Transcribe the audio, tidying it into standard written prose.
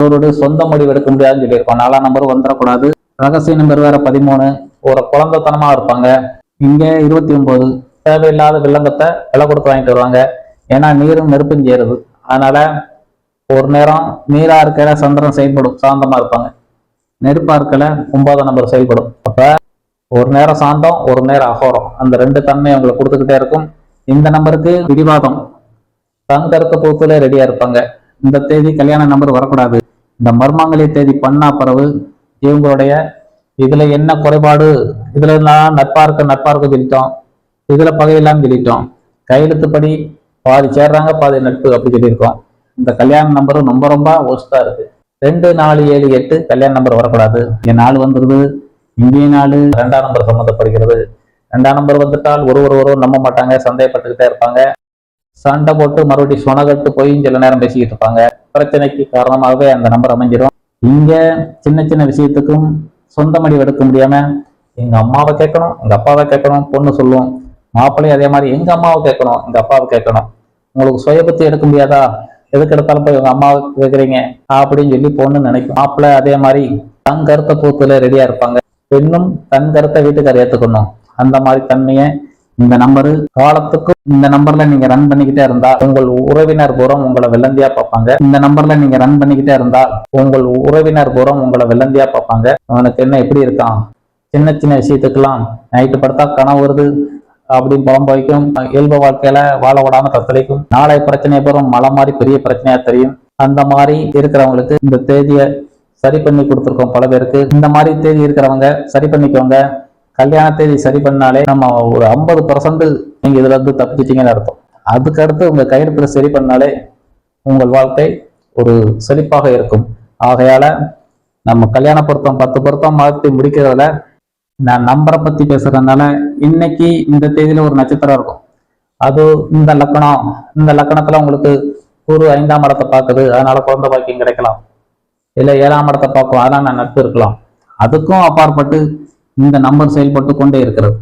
ஒரு சொந்த முடிவு எடுக்க முடியாதுன்னு சொல்லியிருக்கோம். 4ஆம் நம்பர் வந்துடக்கூடாது. ரகசிய நம்பர் வேற 13. ஒரு குழந்தைத்தனமா இருப்பாங்க. இங்க 29. தேவையில்லாத வில்லங்கத்தை விலை கொடுத்து வாங்கிட்டு வருவாங்க. ஏன்னா நீரும் நெருப்பும் சேருது. அதனால ஒரு நேரம் நீரா இருக்கையில சந்திரன் செயல்படும், சாந்தமா இருப்பாங்க. நெருப்பா இருக்கல 9ஆம் நம்பர் செயல்படும். அப்ப ஒரு நேரம் சாந்தம், ஒரு நேரம் அகோரம், அந்த 2 தன்மை உங்களுக்கு கொடுத்துக்கிட்டே இருக்கும். இந்த நம்பருக்கு பிடிவாதம், தங்கறக்க போத்துல ரெடியா இருப்பாங்க. இந்த தேதி கல்யாண நம்பர் வரக்கூடாது. இந்த மர்மாங்கலிய தேதி பண்ணா பிறகு இவங்களுடைய இதுல என்ன குறைபாடு, இதுல நான் நட்பா இருக்க சொல்லிட்டோம், இதுல பகையெல்லாம் சொல்லிட்டோம். கையெழுத்துப்படி பாதி சேர்றாங்க, பாதி நட்பு அப்படி சொல்லியிருக்கோம். இந்த கல்யாண நம்பரும் ரொம்ப ரொம்ப ஒஸ்டா இருக்கு. 2, 4, 7, 8 கல்யாண நம்பர் வரக்கூடாது. இங்க 4 வந்துருது, இங்கேயும் 4. 2ஆம் நம்பர் சம்மந்தப்படுகிறது. 2ஆம் நம்பர் வந்துட்டால் ஒருவர் நம்ப மாட்டாங்க, சந்தேகப்பட்டுக்கிட்டே இருப்பாங்க. சண்டை போட்டு மறுபடியும் சொனகட்டு போய் சில நேரம் பேசிக்கிட்டு இருப்பாங்க. பிரச்சனைக்கு காரணமாகவே அந்த நம்பர் அமைஞ்சிடும். இங்க சின்ன சின்ன விஷயத்துக்கும் சொந்த முடிவு எடுக்க முடியாம எங்க அம்மாவை கேட்கணும், எங்க அப்பாவை கேட்கணும் பொண்ணு சொல்லுவோம். மாப்பிள்ளையும் அதே மாதிரி எங்க அம்மாவை கேட்கணும், எங்க அப்பாவை கேட்கணும். உங்களுக்கு சுய பத்தி எடுக்க முடியாதா, எதுக்கு எடுத்தாலும் போய் உங்க அம்மாவை கேட்குறீங்க அப்படின்னு சொல்லி பொண்ணு நினைக்கும். மாப்பிள்ளை அதே மாதிரி தன் கருத்தை பூத்துல ரெடியா இருப்பாங்க. பெண்ணும் தன் கருத்தை வீட்டுக்கார ஏத்துக்கணும். அந்த மாதிரி தன்மையை இந்த நம்பரு காலத்துக்கும் இந்த நம்பர்ல நீங்க ரன் பண்ணிக்கிட்டே இருந்தா உங்கள் உறவினர் பூரம் உங்களை வெள்ளந்தியா பார்ப்பாங்க. இந்த நம்பர்ல நீங்க ரன் பண்ணிக்கிட்டே இருந்தா உங்கள் உறவினர் பூரம் உங்களை வெள்ளந்தியா பார்ப்பாங்க. அவனுக்கு என்ன எப்படி இருக்கான், சின்ன சின்ன விஷயத்துக்கெல்லாம் நைட்டு படுத்தா கனவு வருது அப்படின்னு புலம்ப வைக்கும். இயல்பு வாழ்க்கையில வாழ விடாம தத்தளிக்கும். நாளை பிரச்சனை பெறும் மலை மாதிரி பெரிய பிரச்சனையா தெரியும். அந்த மாதிரி இருக்கிறவங்களுக்கு இந்த தேதியை சரி பண்ணி கொடுத்துருக்கோம் பல பேருக்கு. இந்த மாதிரி தேதி இருக்கிறவங்க சரி பண்ணிக்கோங்க. கல்யாண தேதி சரி பண்ணாலே நம்ம ஒரு 50% நீங்க இதுல இருந்து தப்பிச்சிட்டீங்கன்னு அர்த்தம். அதுக்கு அடுத்து உங்க கையெழுத்துல சரி பண்ணாலே உங்கள் வாழ்க்கை ஒரு செழிப்பாக இருக்கும். ஆகையால நம்ம கல்யாண பொருத்தம் 10 பொருத்தம் மாற்றி முடிக்கிறதுல நான் நம்பரை பத்தி பேசுறதுனால இன்னைக்கு இந்த தேதியில ஒரு நட்சத்திரம் இருக்கும். அது இந்த லக்கணம், இந்த லக்கணத்துல உங்களுக்கு குரு 5ஆம் இடத்தை பார்க்குது, அதனால குழந்தை பாக்கியம் கிடைக்கலாம். இல்லை 7ஆம் இடத்தை பார்க்கும், அதனால நான் நட்பு இருக்கலாம். அதுக்கும் அப்பாற்பட்டு இந்த நம்பர் செயல்பட்டு கொண்டே இருக்கிறது.